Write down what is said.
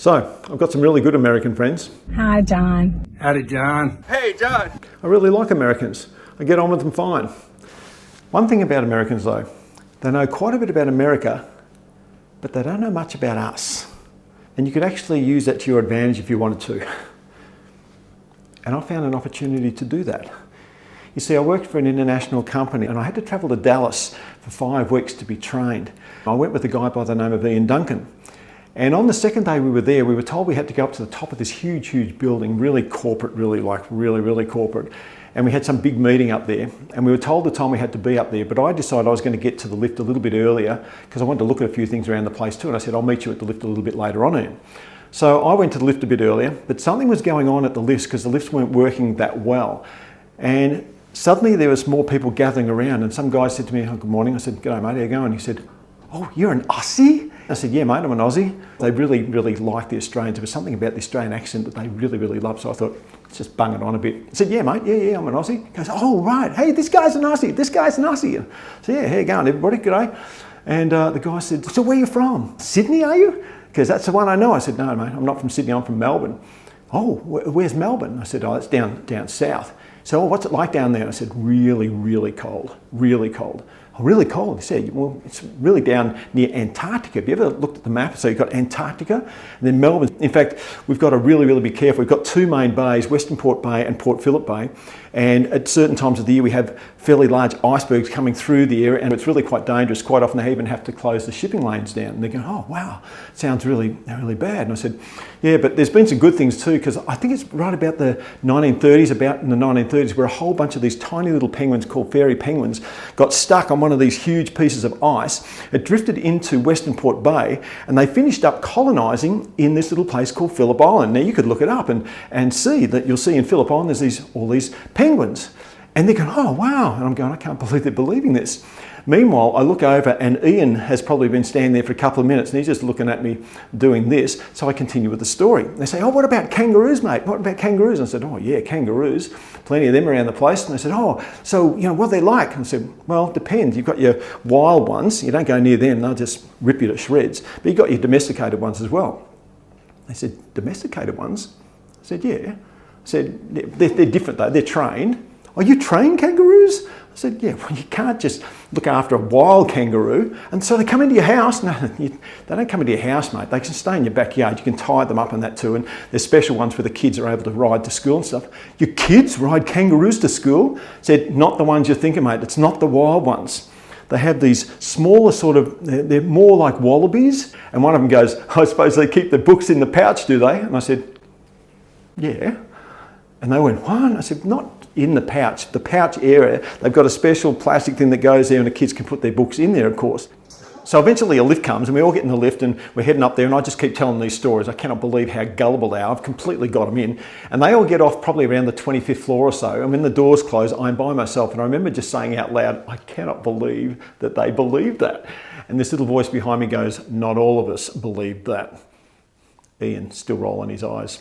So, I've got some really good American friends. Hi, John. Howdy, John. Hey, John. I really like Americans. I get on with them fine. One thing about Americans though, they know quite a bit about America, but they don't know much about us. And you could actually use that to your advantage if you wanted to. And I found an opportunity to do that. You see, I worked for an international company and I had to travel to Dallas for 5 weeks to be trained. I went with a guy by the name of Ian Duncan. And on the second day we were there, we were told we had to go up to the top of this huge building, really corporate, really corporate. And we had some big meeting up there and we were told the time we had to be up there, but I decided I was going to get to the lift a little bit earlier because I wanted to look at a few things around the place too. And I said, I'll meet you at the lift a little bit later on, Ian. So I went to the lift a bit earlier, but something was going on at the lifts because the lifts weren't working that well. And suddenly there was more people gathering around and some guy said to me, oh, good morning. I said, g'day mate, how you going? He said, oh, you're an Aussie? I said, yeah mate, I'm an Aussie. They really liked the Australians. There was something about the Australian accent that they really loved. So I thought, let's just bung it on a bit. I said, yeah mate, yeah, I'm an Aussie. He goes, oh right, hey, this guy's an Aussie, this guy's an Aussie. And I said, yeah, how you going everybody, g'day. And the guy said, so where are you from? Sydney, are you? Because that's the one I know. I said, no mate, I'm not from Sydney, I'm from Melbourne. Oh, where's Melbourne? I said, oh, it's down south. So, oh, what's it like down there? I said, really cold, really cold. Oh, really cold? He said, well, it's really down near Antarctica. Have you ever looked at the map? So you've got Antarctica and then Melbourne. In fact, we've got to really be careful. We've got 2 main bays, Western Port Bay and Port Phillip Bay. And at certain times of the year, we have fairly large icebergs coming through the area and it's really quite dangerous. Quite often they even have to close the shipping lanes down. And they're going, oh, wow, sounds really bad. And I said, yeah, but there's been some good things too, because I think it's right about the 1930s, about in the 1930s, where a whole bunch of these tiny little penguins called fairy penguins got stuck on one of these huge pieces of ice. It drifted into Western Port Bay and they finished up colonising in this little place called Phillip Island. Now you could look it up and see that you'll see in Phillip Island there's all these penguins. And they're going, oh wow, and I'm going, I can't believe they're believing this. Meanwhile, I look over and Ian has probably been standing there for a couple of minutes and he's just looking at me doing this. So I continue with the story. They say, oh, what about kangaroos, mate? What about kangaroos? And I said, oh yeah, kangaroos. Plenty of them around the place. And they said, oh, so, you know, what are they like? And I said, well, it depends. You've got your wild ones. You don't go near them. They'll just rip you to shreds. But you've got your domesticated ones as well. They said, domesticated ones? I said, yeah. I said, they're different though. They're trained. Oh, you train kangaroos? I said, yeah, well, you can't just look after a wild kangaroo. And so they come into your house. No, they don't come into your house, mate. They can stay in your backyard. You can tie them up and that too. And there's special ones where the kids are able to ride to school and stuff. Your kids ride kangaroos to school? I said, not the ones you're thinking, mate. It's not the wild ones. They have these smaller sort of, they're more like wallabies. And one of them goes, I suppose they keep the books in the pouch, do they? And I said, yeah. And they went, what? And I said, not in the pouch area. They've got a special plastic thing that goes there and the kids can put their books in there, of course. So eventually a lift comes and we all get in the lift and we're heading up there and I just keep telling these stories. I cannot believe how gullible they are. I've completely got them in. And they all get off probably around the 25th floor or so. And when the doors close, I'm by myself. And I remember just saying out loud, I cannot believe that they believed that. And this little voice behind me goes, not all of us believed that. Ian still rolling his eyes.